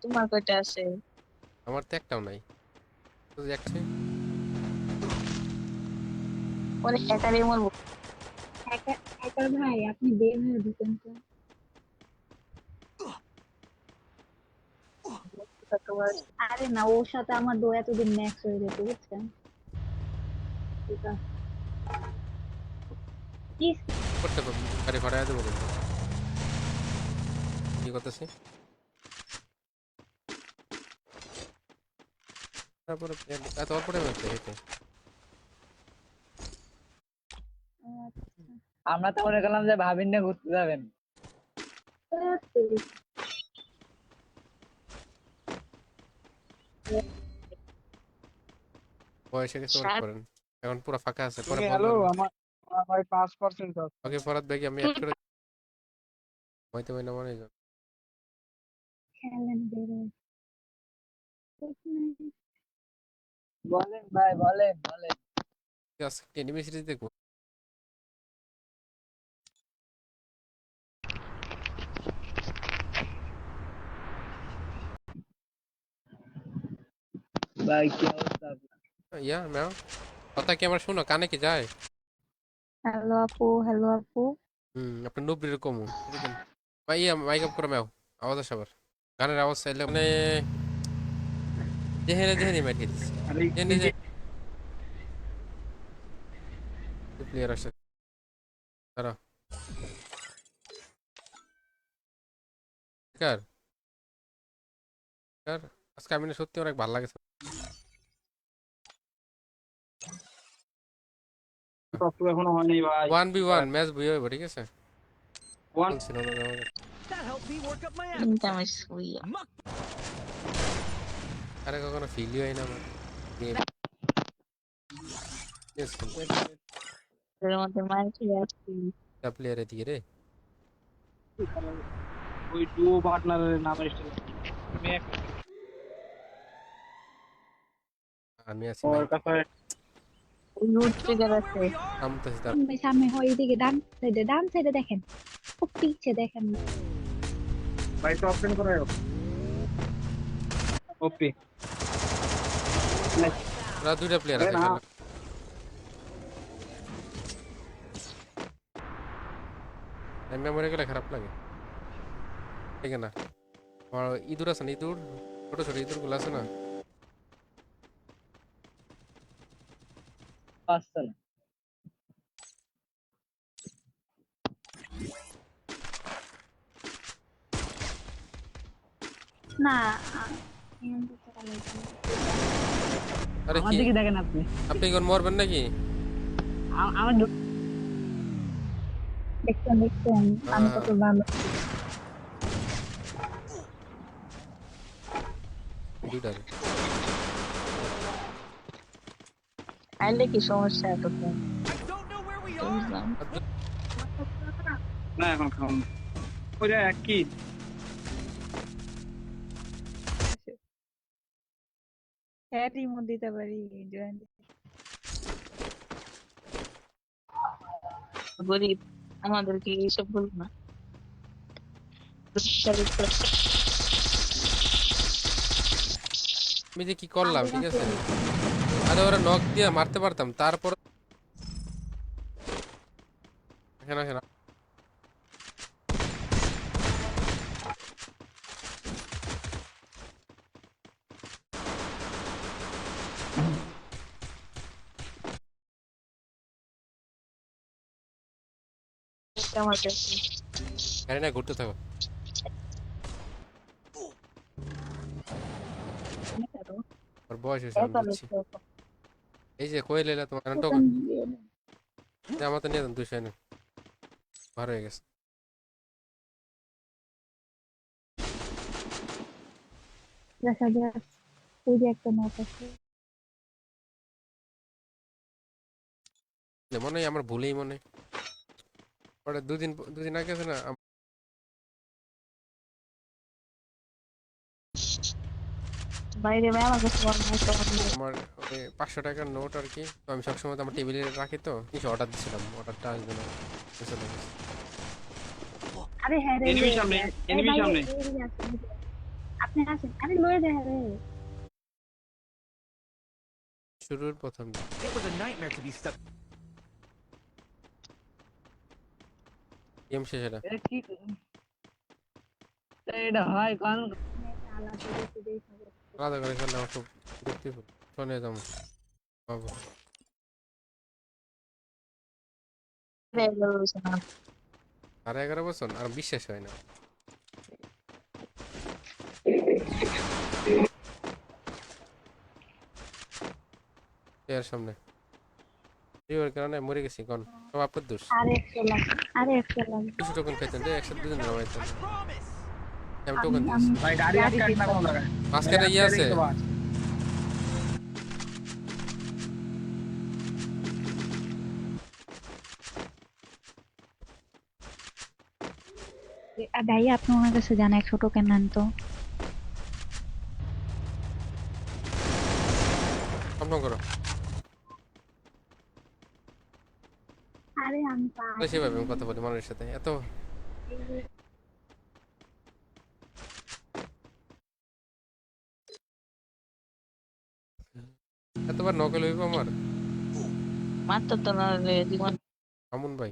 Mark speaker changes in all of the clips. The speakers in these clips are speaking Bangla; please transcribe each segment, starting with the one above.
Speaker 1: তোমার কয়টা আছে?
Speaker 2: আমার তো একটাও নাই। তো দেখছি
Speaker 1: পরে হ্যাকারে মরবো।
Speaker 3: হ্যাকার হ্যাকার ভাই আপনি বের হয়ে ঢুকেন তো।
Speaker 1: তোমার
Speaker 3: আরে না, ওর সাথে আমার এতদিন ম্যাক্স হয়ে যেত বুঝছেন। ঠিক আছে। কি
Speaker 2: করতে গাড়ি ভাড়া দেবো কিন্তু কি করতেছি তারপরে এত অল্প টাইম আছে হেঁটে।
Speaker 4: আমরা তো মনে করলাম যে ভাবিন নিয়ে ঘুরতে যাবেন।
Speaker 2: বয়সে কিছু মনে
Speaker 1: সাত
Speaker 2: করেন এখন পুরো ফাঁকা আছে পরে
Speaker 5: তুমি হ্যালো
Speaker 2: বলবেন।
Speaker 5: আমার আমার ভাই 5% আছে।
Speaker 2: ওকে ফরাদ ভাই আমি অ্যাড করে হয়তো হয় না মনে হয়
Speaker 3: খেলেন বের হয়ে।
Speaker 4: বলেন ভাই, বলেন বলেন।
Speaker 2: আজকে এনিমি সিরিজ দেখবো।
Speaker 4: ভাই কি অবস্থা আপনার?
Speaker 2: ইয়া ম্যাম কথা কি আমার শোনো কানে কি যায়?
Speaker 3: হ্যালো আপু, হ্যালো আপু।
Speaker 2: আপনার নব্বইয়ের কমু এরকম ভাই ইয়া মাইক আপ করে ম্যাও আওয়াজ আসে আবার গানের আওয়াজ চাইলে মানে যেহেনে যেহেনে মাইক দিচ্ছে
Speaker 5: আরে
Speaker 2: যেহেনে
Speaker 5: এই
Speaker 2: যে
Speaker 5: যে
Speaker 2: প্লেয়ার আসে তারা কার কার আজকে আমি না সত্যি অনেক ভালো লাগেছে।
Speaker 5: তত্ত্ব এখনো হয়নি ভাই।
Speaker 2: 1v1 ম্যাচ বই হইব ঠিক আছে
Speaker 5: ওয়ান
Speaker 2: বলছিল না আমাকে
Speaker 6: That helped me work up my
Speaker 1: তিনটা
Speaker 6: appetite.
Speaker 1: ম্যাচ হইয়া
Speaker 6: Muck.
Speaker 2: আরে কখনো ফিলই হয় না আমার
Speaker 1: এর মধ্যে মার খেয়ে আসছি।
Speaker 2: প্লেয়ারে দিয়ে রে
Speaker 5: ওই ডুও পার্টনারের নামের স্টাইল তুমি এক
Speaker 2: আমি আছি
Speaker 5: ওর
Speaker 2: ভাই
Speaker 5: কাছে
Speaker 1: রুট
Speaker 6: Don't
Speaker 1: ট্রিগার
Speaker 6: know
Speaker 1: আছে।
Speaker 6: where we are.
Speaker 2: নামতেছি তার
Speaker 3: সামনে সামনে হয় এইদিকে, ডান সাইডে দেখেন, খুব পিছে দেখেন না।
Speaker 5: ভাই তো অপশন করে ওপি
Speaker 2: ওরা দুইটা প্লেয়ার
Speaker 5: আরে
Speaker 2: আছে
Speaker 5: না
Speaker 2: এখানে এমনি মরে গেলে খারাপ লাগে ঠিক না আমার ইঁদুর আছে না ইঁদুর ছোট ছোট ইঁদুর গুলো আছে না
Speaker 4: পাঁচটা না।
Speaker 3: না এমন করতে পারলে কি?
Speaker 2: আরে
Speaker 4: আমার
Speaker 2: কি
Speaker 4: দিকে দেখেন আপনি।
Speaker 2: আপনি কোন মরবেন নাকি
Speaker 4: আমার
Speaker 3: দেখছেন দেখছেন আমি কত ভালো।
Speaker 2: দুইটা
Speaker 1: আইলে কি সমস্যা এতক্ষণ?
Speaker 6: I don't know where we
Speaker 1: তো
Speaker 6: are.
Speaker 1: বুঝলাম।
Speaker 5: না এখন খাওন ওই যে এক কি
Speaker 1: হ্যাঁ রিমোট দিতে পারি জয়েন গরিব আমাদেরকে এইসব বল না।
Speaker 2: আমি যে কি করলাম
Speaker 3: আগে
Speaker 2: ঠিক
Speaker 3: আছে।
Speaker 2: আছে আরে ওরা নক দিয়ে মারতে পারতাম তারপর এখানে এখানে
Speaker 1: আমার কাছে
Speaker 2: গাড়ি না ঘুরতে থাকো ওর বয়স হয়েছে আমি বুঝছি এই যে কোয়েল এলা তোমার টোকন আমার তো নিয়ে যান 200 এনে ভালো হয়ে গেছে
Speaker 3: দেখা যাক, ওই যে একটা নট আছে।
Speaker 2: মনে হয় আমার ভুলেই মনে ওটা দুদিন আগে আছে না
Speaker 1: বাইরে ভাই আমার কাছে
Speaker 2: আমার ওই 500 টাকার নোট আর কি তো আমি সবসময় তো আমার টেবিলে রাখি তো কিছু অর্ডার দিছিলাম অর্ডারটা আসবে না চলে গেছে
Speaker 3: আরে হ্যাঁ রে
Speaker 5: এনিমি
Speaker 3: রে,
Speaker 5: সামনে
Speaker 3: এই
Speaker 5: এনিমি
Speaker 3: ভাই,
Speaker 5: সামনে
Speaker 3: এই আছে, এই যে। আপনি আসেন, আরে লয়ে যায় রে।
Speaker 2: শুরুর প্রথম দিন।
Speaker 6: It was a nightmare to be stuck.
Speaker 2: Game শেষ এটা।
Speaker 4: এটা কি এটা হয় কোন
Speaker 3: আমি একটা আলাদা রেসি দেই খাবো।
Speaker 2: আলাদা করে খেললে আমার খুব বিরক্তিকর। শোনে যাবো বাবু। আর 11 বছর আর বিশ্বাস হয় না। এর সামনে রিওর কারণে মরে গেছি কোন সব আপনার দোষ।
Speaker 3: আরে একটা লাগে।
Speaker 2: কিছু টোকেন খাইতেন যে একসাথে দুজন নামাইতেন।
Speaker 6: I promise.
Speaker 2: আমি টোকেন
Speaker 3: আমি
Speaker 2: দিয়েছি।
Speaker 5: ভাই গাড়ি আটকে না কোন জায়গায়
Speaker 2: মাঝখানে ইয়ে আছে
Speaker 3: ভাই আপনি ওনার কাছে যান 100 টোকেন নেন তো।
Speaker 2: কনফার্ম করো।
Speaker 3: আরে আমি পাই।
Speaker 2: সেভাবে আমি কথা বলি মানুষের সাথে এত এতবার নকল হইব আমার
Speaker 1: মারতো তো না রে জীবন।
Speaker 2: আমন ভাই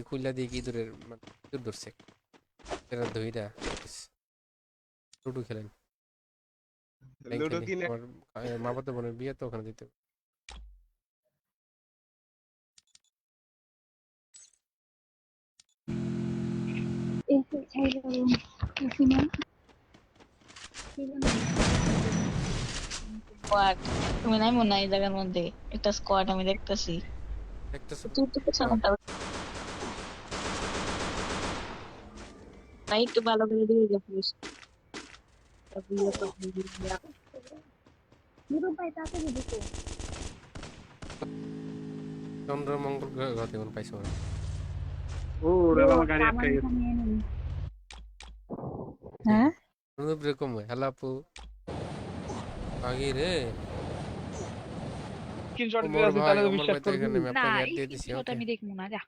Speaker 2: খুললা দিয়ে কি দূরের মানে দূর ধরছে এরা ধইরা লুডু খেলেন
Speaker 7: লুডো কিনে
Speaker 2: আমার মা বাবা বোনের বিয়ে তো ওখানে দিতে
Speaker 3: এসে ছাই যাবো। শুনুন
Speaker 1: স্কোয়াড তুমি নাই মনে হয় এই জায়গার মধ্যে একটা স্কোয়াড আমি দেখতেছি।
Speaker 2: একটা
Speaker 1: তুই তো পেছনে ভাই একটু ভালো করে দিয়ে গেছিস।
Speaker 3: ভাই তাড়াতাড়ি ঢুকো।
Speaker 2: চন্দ্র মঙ্গল গ্রহ গতি কোন পাইছো না
Speaker 5: ও রে আমার গাড়ি আটকে গেছে
Speaker 1: হ্যাঁ
Speaker 2: এরকম হয় হ্যালো আপু আগে রে
Speaker 5: স্ক্রিনশট
Speaker 2: ওমর
Speaker 5: দিয়ে আছে
Speaker 2: ভাই
Speaker 5: তাহলে তো
Speaker 2: ওমর
Speaker 5: বিশ্বাস
Speaker 2: ভাই তো
Speaker 5: করবি
Speaker 2: এখানে ম্যাপটা
Speaker 8: না
Speaker 2: অ্যাড
Speaker 8: এই
Speaker 2: দিয়ে দিছি
Speaker 8: স্ক্রিনশট
Speaker 2: ওকে
Speaker 8: আমি দেখবো না যা।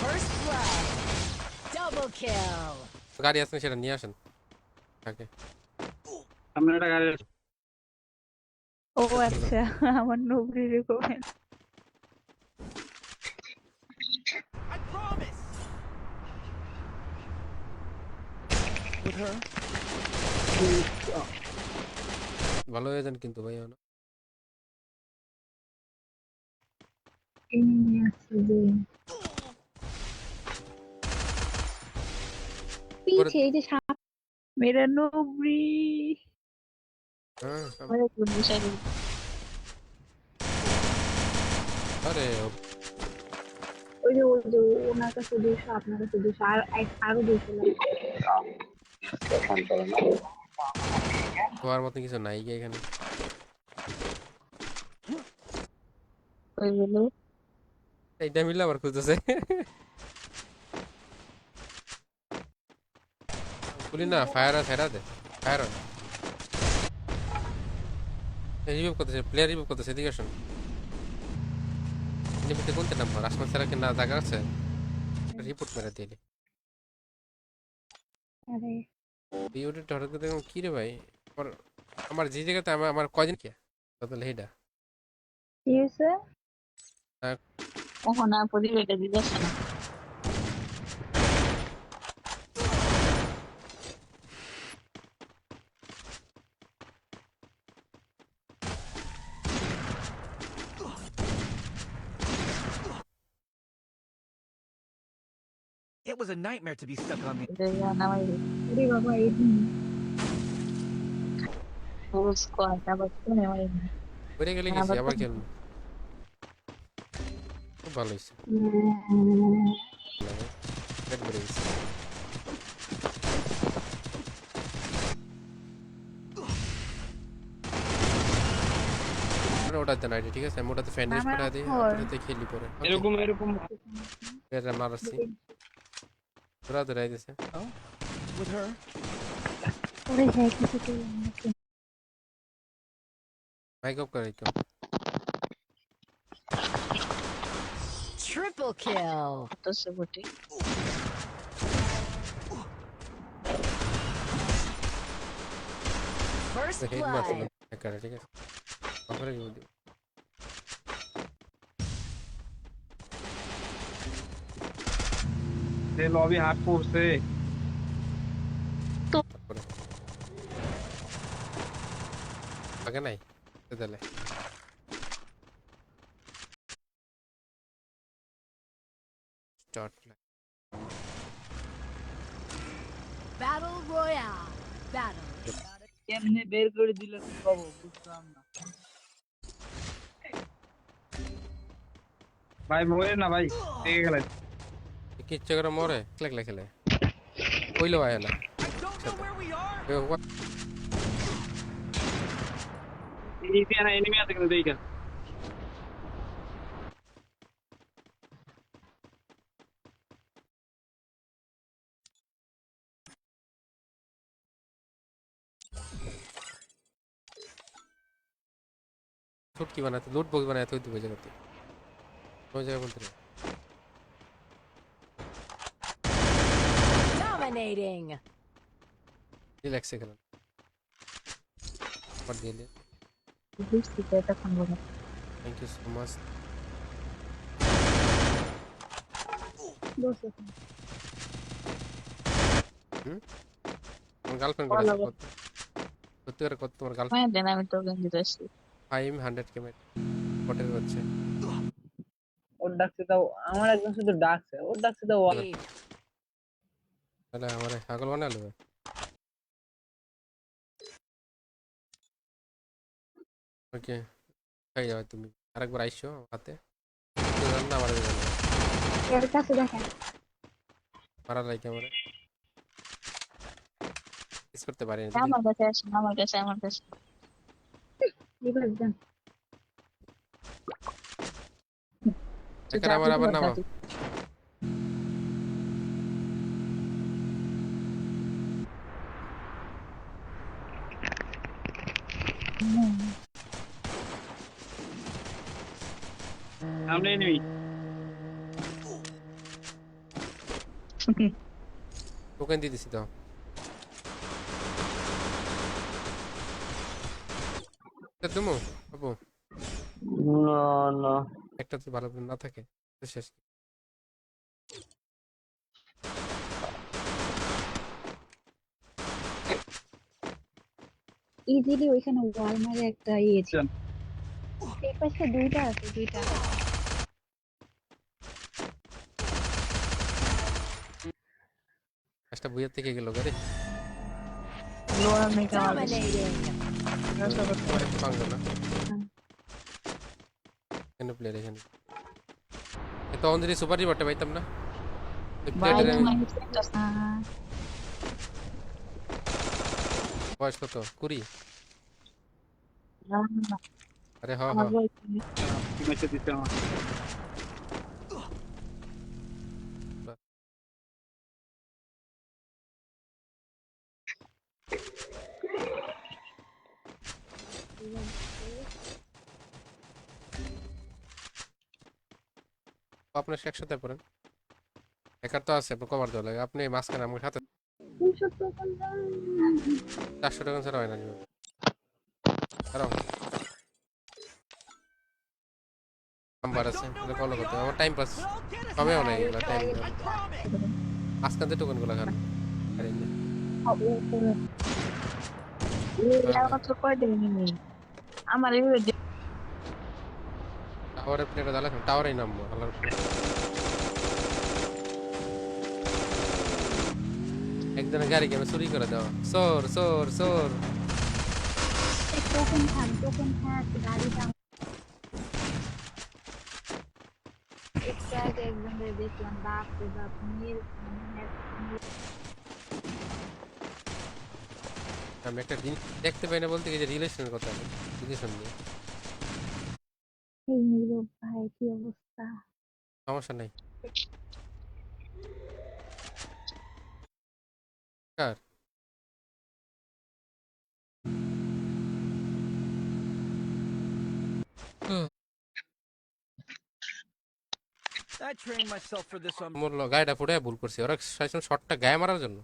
Speaker 6: First blood. Double kill.
Speaker 2: গাড়ি আছে সেটা নিয়ে আসেন ওকে
Speaker 5: সামনে একটা গাড়ি আছে
Speaker 1: ও আচ্ছা আমার নবরি recommend
Speaker 6: I promise. With her.
Speaker 2: ভালো হয়ে যান কিন্তু ভাই না
Speaker 3: পিছে এই যে সাপ।
Speaker 1: মেরা নবরি
Speaker 2: হ্যাঁ
Speaker 1: আরে কোন বিষয়
Speaker 2: আরে
Speaker 3: ওই যে ওনার কাছে 200 আপনার কাছে 200 আর আরো 200 লাগবে।
Speaker 2: তোমার মতো কিছু নাই কি এখানে
Speaker 1: ওই বলে
Speaker 2: এইটা মিলে আবার খুঁজতেছে বলি না ফায়ার ফেরা দে ফায়ার রিভিউ করতেছে প্লেয়ার রিভিউ করতেছে এদিকে আসুন এনিমিতে কোনটা নাম্বার আসমান ছাড়া কি না জায়গা আছে রিপোর্ট মেরে দিলি
Speaker 3: আরে
Speaker 2: ভিডিওটা হঠাৎ করে দেখলাম কি রে ভাই আমার আমার যে জায়গাতে আমার কয়দিন কি তাহলে হেডা
Speaker 3: কি হয়েছে?
Speaker 1: ওহ না পরিবেটা দিতেছে না
Speaker 6: It was a nightmare to be stuck on the.
Speaker 3: ওরে বাবা এই
Speaker 1: ফুল স্কোয়াড আবার কোনে মারি
Speaker 2: বেড়ে গেলে গেছি আবার খেলবো খুব ভালো হয়েছে পেট বেড়ে গেছে ওটাতে না ঠিক আছে আমি ওটাতে ফ্যান ইউজ করে দিই ওটাতে খেলি পরে
Speaker 5: এরকম এরকম
Speaker 2: এটা মারছি তোরা ধরে দিছে
Speaker 6: With her.
Speaker 3: ও ওরে হ্যাঁ কিছু তো নাকি
Speaker 2: মাইক অফ করে তো
Speaker 6: Triple kill.
Speaker 1: করতেছে বটে।
Speaker 6: First
Speaker 2: হেড মারছিল
Speaker 6: blood.
Speaker 2: একারে, ঠিক আছে তারপরে কি বলবো
Speaker 5: সে লবি হাট করছে।
Speaker 2: তারপরে আগে নাই তাহলে স্টার্ট
Speaker 6: Battle Royale. Battle.
Speaker 4: কেমনে বের করে দিল কি বাবু বুঝলাম না।
Speaker 5: ভাই মরে না ভাই, দেখে গেলেন।
Speaker 2: কি ইচ্ছে করে মরে লাগলে খেলে কইলো আয় না
Speaker 6: I don't know where we are.
Speaker 5: এই এনিমি আছে কিন্তু দেখেন।
Speaker 2: ছুটকি বানাতে লুট বক্স বানাতে হইতে হবে জায়গাতে কোন জায়গা বলতে না
Speaker 6: Dominating.
Speaker 2: রিল্যাক্সে খেলেন পর দিলে
Speaker 1: বুঝছি তো এটা কোন বলে।
Speaker 2: থ্যাংক ইউ সো মাচ
Speaker 3: বসে
Speaker 2: তোমার গার্লফ্রেন্ড করে আছে কত সত্যি করে কত তোমার গার্লফ্রেন্ড
Speaker 1: হ্যাঁ দেন আমি তো গেম দিতেছি।
Speaker 2: টাইম 100 কে মেট পটের হচ্ছে
Speaker 4: ওর ডাকছে তাও আমার একজন শুধু ডাকছে, ওর ডাকছে তাও
Speaker 2: তাহলে আমারে পাগল বানালো ওকে খাই যাও তুমি আরেকবার আইসো হাতে রান্না মারা যাবে
Speaker 3: এর কাছে দেখেন
Speaker 2: মারা লাইকে আমারে কিস করতে পারি না
Speaker 1: আমার কাছে আসেন, আমার কাছে, আমার কাছে।
Speaker 3: এবার দেন
Speaker 2: এখানে আমার আবার নামা
Speaker 5: সামনে এনিমি।
Speaker 2: টোকেন দিয়ে দিছি তো তুমি বাবু
Speaker 4: না না
Speaker 2: একটা তো ভালো না থাকে তো শেষ
Speaker 3: ইজিলি ওইখানে ওয়াল মারে একটা ইয়ে ছিল।
Speaker 5: চল।
Speaker 3: এই পাশে দুইটা আছে, দুইটা
Speaker 2: একটা বইয়ের থেকে গেল গাড়ি
Speaker 1: লোয়ার মেকে আমার কাছে।
Speaker 6: Dominating.
Speaker 2: পাঙ্গো না কেন প্লেয়ার এখানে এত অন্ধেরি সুপার রিবারটা পাইতাম না এই
Speaker 1: ভাই
Speaker 2: প্লেয়ারের
Speaker 1: তোমার দেখতেছ না।
Speaker 2: বয়স কত 20
Speaker 1: না, না,
Speaker 2: আরে হ হ
Speaker 1: আমার বয়স
Speaker 5: কি ম্যাচে দিতে আমার।
Speaker 2: আপনার একসাথে পড়েন একার তো আছে কভার দেওয়া লাগে আপনি মাঝখানে আমার সাথে 400 টাকা ছাড়া হয় না জীবন কারণ নাম্বার আছে এটা ফলো করতে হবে। আমার টাইম পাস কমেও নাই এগুলো টাইম
Speaker 6: I promise.
Speaker 2: মাঝখান থেকে টোকেন গুলো খান আরে এই যে,
Speaker 1: মাত্র কয় দিন আমার এই
Speaker 2: টাওয়ারের প্লেটে দাঁড়ালে টাওয়ারেই নামবো আল্লাহর উপরে। একজনের গাড়ি আমি চুরি করে দেওয়া সোর সোর সোর
Speaker 3: টোকেন থাক গাড়িটা একটু আগে একজনের দেখলাম, বাপ রে বাপ নীল
Speaker 2: আমি একটা জিনিস দেখতে পাই না বলতে কি যে রিলেশনের কথা রিলেশন নিয়ে
Speaker 3: এই নীরব ভাই কি অবস্থা।
Speaker 2: সমস্যা নাই কার
Speaker 6: I trained myself for this on.
Speaker 2: মরলো, গাড়িটা ফুটে ভুল করছি, ওরা শটটা গায়ে মারার জন্য।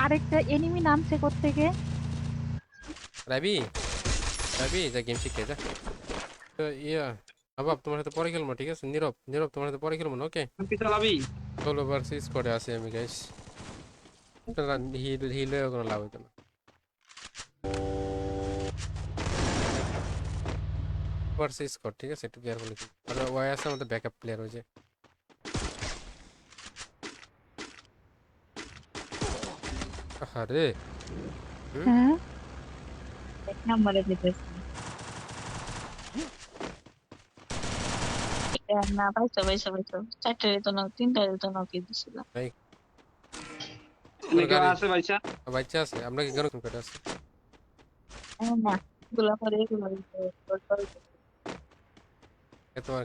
Speaker 3: আরেকটা এনিমি নামছে কোত্থেকে?
Speaker 2: রাবি, রাবি যা গেম শিখে যা। তো ইয়া আবাব তোমার সাথে পরে খেলবো, ঠিক আছে? নীরব, নীরব তোমার সাথে পরে খেলবো না, ওকে?
Speaker 5: কি চালাবি?
Speaker 2: সোলো ভার্সেস স্কোয়াডে আছি আমি গাইস। হিল হিল হয়ে কোনো লাভ হতো না। ভার্সেস স্কোয়াড, ঠিক আছে? একটু কেয়ারফুলি খেল। আর ওয়াই আছে আমাদের ব্যাকআপ প্লেয়ার, ওই যে। আরে
Speaker 3: হ্যাঁ
Speaker 1: এক নম্বরে দিতেছি না, পাইছো পাইছো পাইছো, চারটে তো না, তিনটা তো না কি দিছিলাম।
Speaker 5: লেখা আছে ভাইসা।
Speaker 2: বাচ্চা আছে, আমরা কি কেন কেটে আছে?
Speaker 1: না, এগুলা পরে এগুলো
Speaker 2: তোমার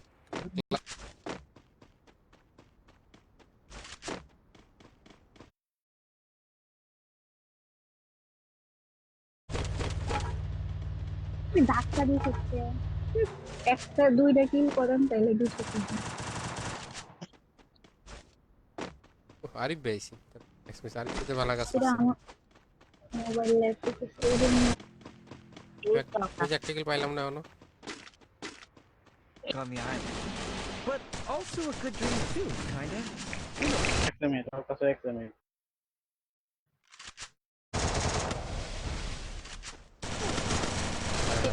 Speaker 3: ধাক্কা দিয়ে করছে। একটা দুইটা কিল করেন তাহলে 200 টাকা।
Speaker 2: আরিফ বেশি এক্সপ্রেস আরিফ তো ভালো কাজ
Speaker 3: এটা
Speaker 2: করছে।
Speaker 3: আমার মোবাইল ল্যাপটপে সেভিং
Speaker 2: প্র্যাকটিক্যাল পাইলাম না এখনো।
Speaker 6: On the island. But also a good dream too, kinda.
Speaker 5: একটা মিনিট, আমার কাছে একটা মিনিট।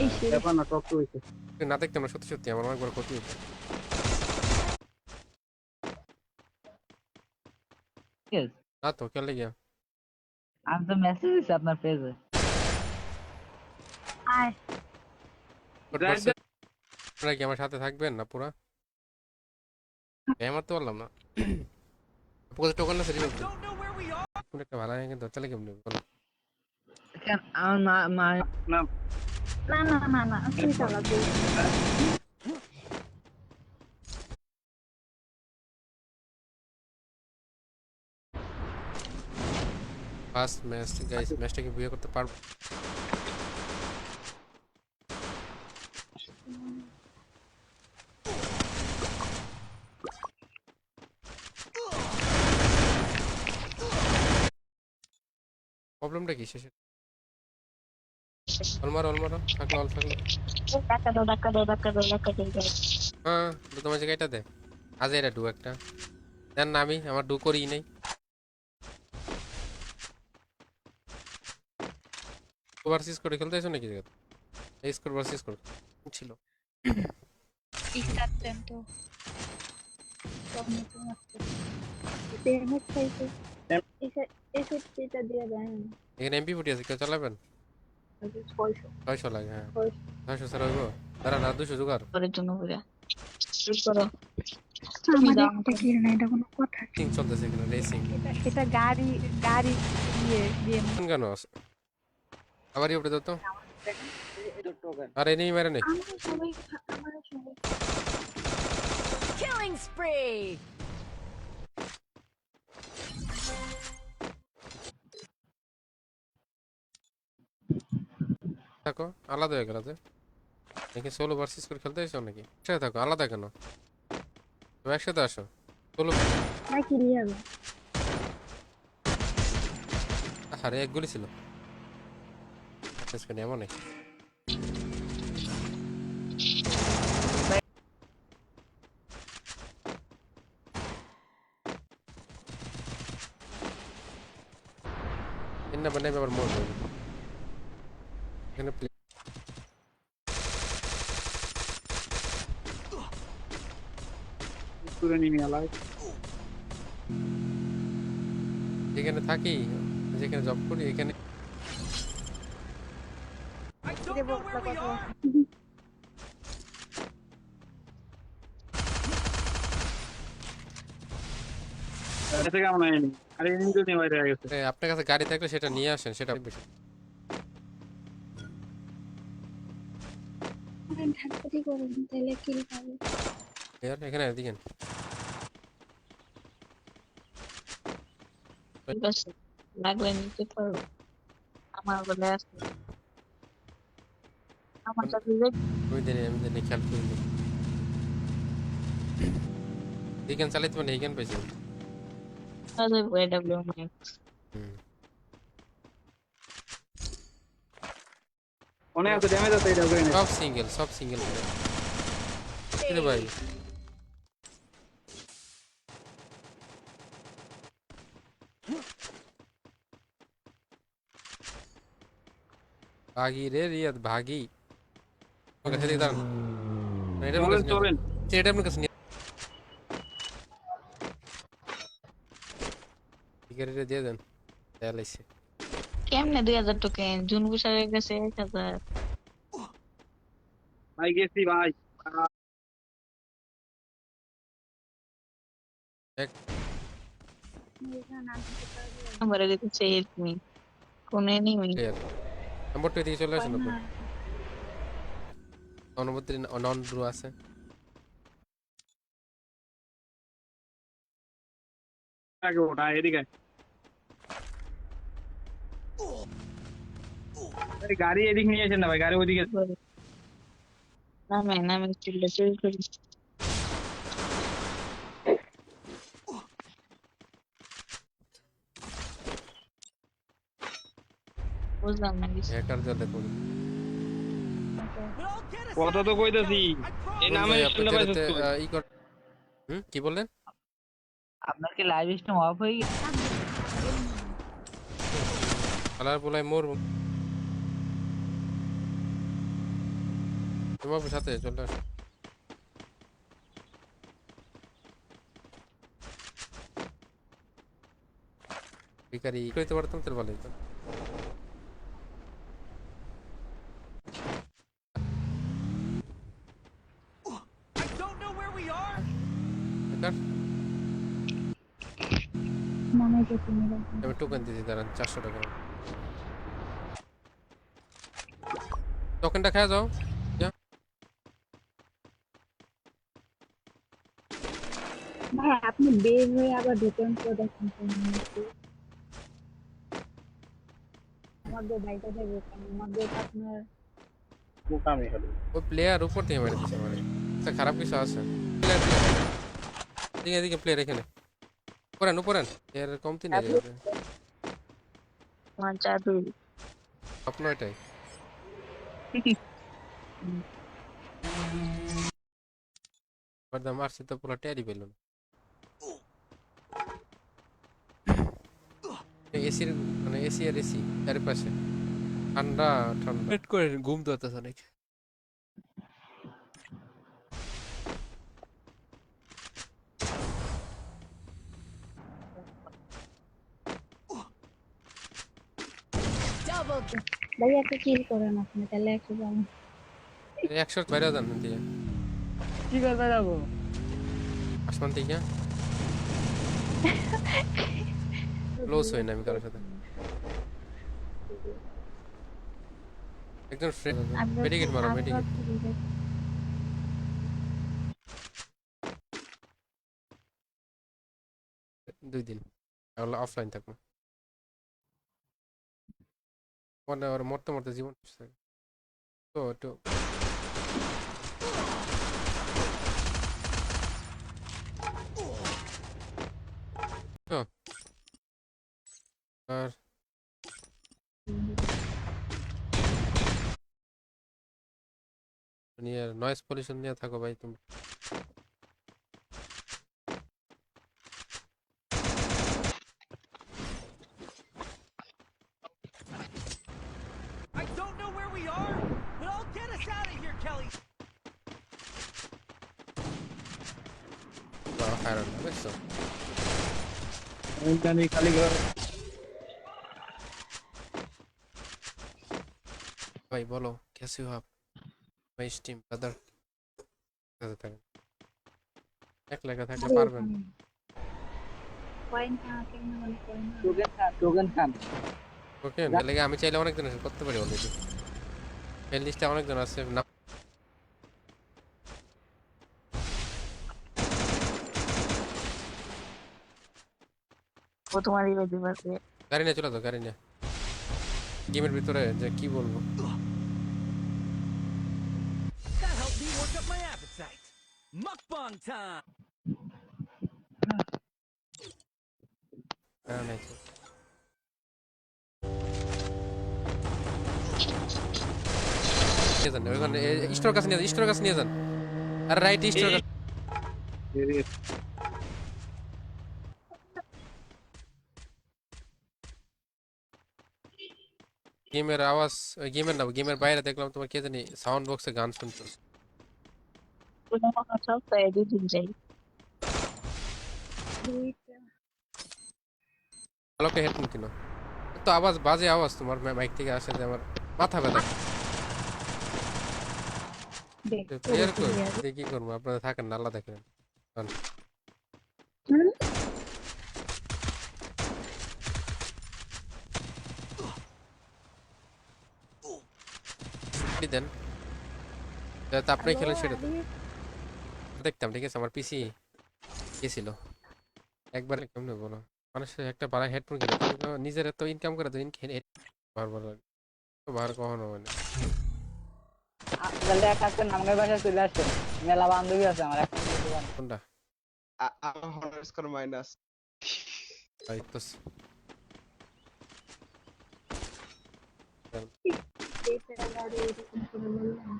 Speaker 3: এই সে
Speaker 5: ব্যাপার না, টপ টু হইছে।
Speaker 2: না দেখতাম না, সত্যি সত্যি আমার অনেক বড় ক্ষতি হয়েছে। না তো কেন লেগে
Speaker 4: আমি তো মেসেজ দিছি আপনার পেজে।
Speaker 3: আয়
Speaker 2: আপনারা কি আমার সাথে থাকবেন না পুরা? আমার তো বললাম না। আপনাদের টোকেন আছে revive
Speaker 6: Don't know where we are.
Speaker 2: কোন একটা ভালো হয়ে কিন্তু চলে কেমনে বলো?
Speaker 4: কেন আমার মা
Speaker 5: না,
Speaker 3: না না না না তুই চালাবি।
Speaker 2: ফার্স্ট ম্যাচ গাইস, ম্যাচটা কি বুয়ে করতে পারবো? প্রবলেমটা কি শেষে? অলমারো অলমারো থাকলো, অল থাকলো।
Speaker 1: টাকা দাও টাকা দাও টাকা দাও টাকা দাও।
Speaker 2: হ্যাঁ তো তোমার জায়গাটা দে। আজ এটা ডু একটা দেন না, আমি আমার ডু করি নাই। ভার্সেস করে খেলতে এসো নাকি জায়গা? এই স্কোর ভার্সেস করে ছিল।
Speaker 3: ইস্টারটেন তো সব নতুন আসছে। পেমেন্ট চাইছে এসে এটা দিয়ে দেন।
Speaker 2: এখানে এমপি ফুটি আছে, কেউ চালাবেন?
Speaker 3: 600
Speaker 2: 600 লাগে, হ্যাঁ
Speaker 3: 600
Speaker 2: 600 স্যার হইব। দাঁড়া না, 200 জোগাড়।
Speaker 1: পরের জন্য বুঝা শুরু করো।
Speaker 3: আমার একটা কিল না, এটা কোনো কথা?
Speaker 2: টিং চলতেছে এখানে, রেসিং।
Speaker 3: এটা গাড়ি গাড়ি দিয়ে গেম।
Speaker 2: কেন আছে আবার ইউটে দাও তো।
Speaker 4: এটা টোকেন।
Speaker 2: আরে নেই মেরে নেই।
Speaker 3: আমার সবাই
Speaker 6: Killing spree.
Speaker 2: থাকো আলাদা হয়ে গেল যে দেখি। সোলো ভার্সেস করে খেলতে এসো নাকি? একসাথে থাকো, আলাদা কেন? তো একসাথে আসো সোলো।
Speaker 3: না কি নিয়ে যাবে?
Speaker 2: আরে এক গুলি ছিল এমন নেই। এনে বানাই আবার মোর এখানে
Speaker 5: পুরো নিমি আলাই।
Speaker 2: যেখানে থাকি, যেখানে জব করি, এখানে
Speaker 6: I don't know where we are.
Speaker 5: এটা কেমন হয়নি? আরে এমনি তো নিয়ে বাইরে হয়ে গেছে।
Speaker 2: আপনার কাছে গাড়ি থাকলে সেটা নিয়ে আসেন, সেটা বেশি।
Speaker 3: আমি ঢাকাটি করে তাহলে কিল পাবে।
Speaker 2: এখানে দেখেন
Speaker 1: ঠিক আছে, লাগলে নিতে পারো, আমার বলে আছে। আমার সাথে যে
Speaker 2: আমি দিনে খেয়াল করিনি। হিগেন চালাইতে মানে হিগেন পেয়েছি।
Speaker 1: সাথে এডব্লিউ ম্যাক্স
Speaker 5: অনেক আছে ড্যামেজ আছে এটা গ্রেনেড।
Speaker 2: সব সিঙ্গেল রে ভাই। ভাগি রে রিয়াদ ভাগি। ওকে সেদিকে দাঁড়ান। এটা আমার কাছে
Speaker 5: চলেন
Speaker 2: এটা আপনার কাছে নিয়ে টিকারিটা দিয়ে দেন। চালাইছে
Speaker 1: কেমনে 2000 টোকেন জুন বুসারের কাছে 1000।
Speaker 5: ভাই গেছি ভাই।
Speaker 1: আমার কাছে এরকমই কোন এনিমি
Speaker 2: ক্লিয়ার। নাম্বার 2 দিকে চলে আসেন আপনি। অনুমতি নন ব্রু আছে।
Speaker 5: আগে ওটা এদিকে এই গাড়ি এদিকে নিয়ে আসেন না ভাই, গাড়ি ওদিকে।
Speaker 1: নামে নামে চুল্লে চুরি করি। বুঝলাম না কিছু।
Speaker 2: হ্যাকার জলে পড়ি।
Speaker 6: But I'll get us
Speaker 5: কথা
Speaker 6: out
Speaker 5: তো
Speaker 6: of here,
Speaker 5: কইতাছি
Speaker 6: Kelly. I promise.
Speaker 5: এই নামে
Speaker 2: আপনি
Speaker 5: শুনতে পাইছো
Speaker 2: যেতে
Speaker 5: তো?
Speaker 2: ই কর। কি বললেন?
Speaker 4: আপনার কি লাইভ স্ট্রিম অফ হয়ে গেছে?
Speaker 2: কালার বলাই মোর তোমার সাথে চলে আসো। ভিখারি কইতে পারতাম তোর ভালো হতো।
Speaker 6: I don't know where we are.
Speaker 2: ভিখার
Speaker 3: মনে হয় তুমি
Speaker 2: আমি টোকেন দিয়েছি দাঁড়ান 400 টাকা। টোকেনটা খেয়ে যাও।
Speaker 3: ভাই আপনি বের হয়ে আবার ঢুকেন তো দেখেন আমাদের বাইরে যাবে আমাদের আপনার
Speaker 5: বোকামি হলো।
Speaker 2: ওই প্লেয়ার উপর থেকে মেরে দিছে মানে এটা খারাপ কিছু আছে। এদিকে এদিকে প্লেয়ার এখানে উপরেন উপরেন এর কমতি নেই যাবে
Speaker 1: আমার জাদু
Speaker 2: আপনার এটাই বারদা মারছে তো পুরো টেরি পেল না। এসির মানে এসি আর এসি এর পাশে ঠান্ডা ঠান্ডা পেট করে ঘুম ধরতেছে অনেক।
Speaker 3: ভাই একটা কিল করেন আপনি তাহলে একটু যাবেন
Speaker 2: 100 বাইরে যান দিয়ে
Speaker 4: কি করতে যাবো?
Speaker 2: আসমান থেকে ক্লোজ হই না আমি কারোর সাথে। একজন ফ্রেন্ড মেডিকেট মারো মেডিকেট। 2 দিন তাহলে অফলাইন থাকবো মানে আর মরতে মরতে জীবন তো একটু আর নিয়ে নয়েজ পলিউশন নিয়ে থাকো ভাই তুমি।
Speaker 6: I don't know where we are, but I'll get us out of here, Kelly.
Speaker 2: হারান দেখছো
Speaker 5: আমি জানি খালি ঘর।
Speaker 2: ভাই বলো कैसे हो आप মাই স্টিম ব্রাদার কাছে থাকেন একলা একা থাকলে পারবেন
Speaker 3: পয়েন্ট আমাকে মনে করেন
Speaker 4: টোকেন খান।
Speaker 2: ওকে লাগে আমি চাইলে অনেক জন করতে পারি অলরেডি এই লিস্টে অনেক জন আছে না।
Speaker 1: ও তোমারই বেঁধে পারবে।
Speaker 2: গাড়ি নিয়ে চলে যাও গাড়ি নিয়ে গেমের ভিতরে যে কি বলবো
Speaker 6: Mukbang time.
Speaker 2: না নাই তো। নিয়ে যান ওইখানে স্টোর কাছে নিয়ে যান, স্টোর কাছে নিয়ে যান। আর রাইট স্টোর কাছে। গেমের আওয়াজ, গেমের না, গেমের বাইরে দেখলাম তোমার কে জানি সাউন্ড বক্সে গান শুনতো।
Speaker 1: কোনো কথা সব তাই দুদিন যাই।
Speaker 3: দুইটা
Speaker 2: আলোকে হেডফোন কিনো। তো আওয়াজ, বাজে আওয়াজ তোমার মাইক থেকে আসে যে আমার মাথা ব্যথা।
Speaker 3: দেখ
Speaker 2: ক্লিয়ার কর, কি করবো, আপনারা থাকেন না, আল্লাহ দেখেন। দেন তো আপনি খেলেন সেটা তো দেখতাম, ঠিক আছে। আমার পিসি গেছিল একবার, কেমনে বলো, মানুষের একটা বাড়া হেডফোন কিনে নিজের এত ইনকাম করে তো বারবার বার কখনো মানে
Speaker 4: তাহলে এক কাজ করেন, আমাদের বাসায় চলে আসেন, মেলা বান্ধবী আছে আমার একটা দোকান।
Speaker 2: কোনটা
Speaker 7: আমার হনার স্কোর মাইনাস।
Speaker 2: তো
Speaker 3: আরে এরকম করে বললাম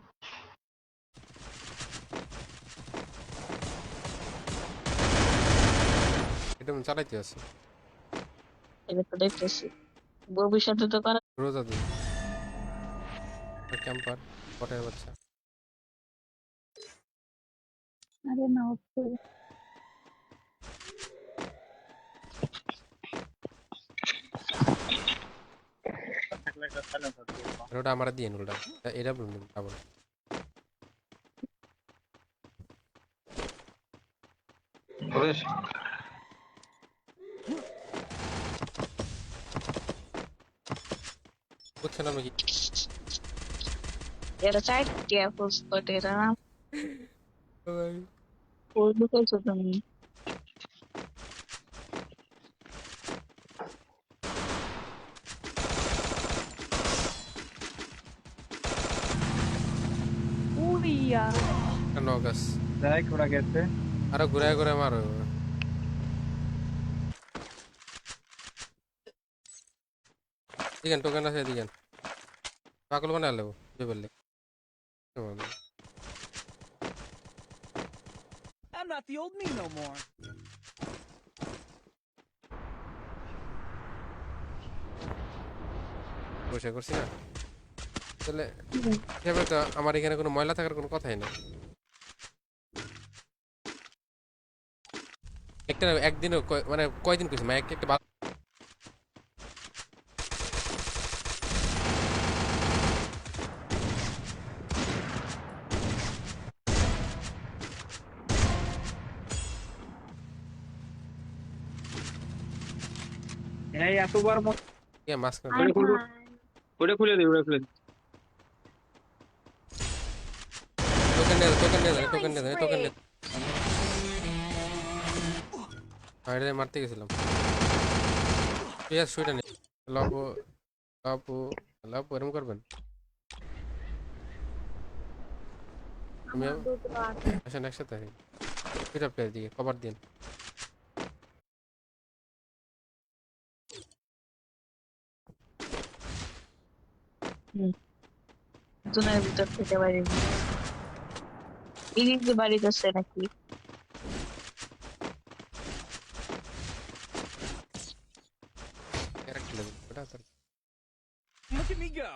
Speaker 2: এটা চালাইতে আছে
Speaker 1: এটা তো দেখতেছি ভবিষ্যতে তো করা
Speaker 2: রোজা দিন ক্যাম্পার পটের বাচ্চা।
Speaker 3: আরে না হচ্ছে
Speaker 5: থাকলে একটা silence আছে।
Speaker 2: ওটা আমার দিয়ে ওটা এটা বলুন আবার বুঝছেন আমি কি
Speaker 1: এটা চাই টিয়া পোস্ট বাট এটা না ওই লুকাইছো তুমি উইয়া
Speaker 2: নগাস
Speaker 5: দেখ ওরা গেছে।
Speaker 2: আরো ঘুরায় ঘুরায় মারো। দিকেন টোকেন আছে দিকেন পাগল বানালে যে বললে
Speaker 6: I'm not the old me no more.
Speaker 2: বসে করছি না তাহলে হিসাবে তো আমার এখানে কোনো ময়লা থাকার কোনো কথাই না। একটা একদিনও মানে কয়দিন কইছি মানে একটা
Speaker 5: এই এতবার
Speaker 2: মাঝখানে
Speaker 3: আয় ভাই
Speaker 5: ওটা খুলে দে, ওটা খুলে দে।
Speaker 2: টোকেন নিয়ে টোকেন নিয়ে টোকেন নিয়ে টোকেন নিয়ে বাইরে মারতে গেছিলাম। ঠিক আছে সুইটা নিয়ে লাপু লাপু লাপু এরম করবেন। আমি
Speaker 3: আমার দুটো আছে
Speaker 2: আসেন একসাথে সুইটা প্লেয়ার দিকে কভার দিন।
Speaker 1: দুনের ভিতর থেকে বাইরে এই যে বাড়িতে আছে নাকি
Speaker 2: ক্যারেক্টার ওটা
Speaker 6: Look at me go.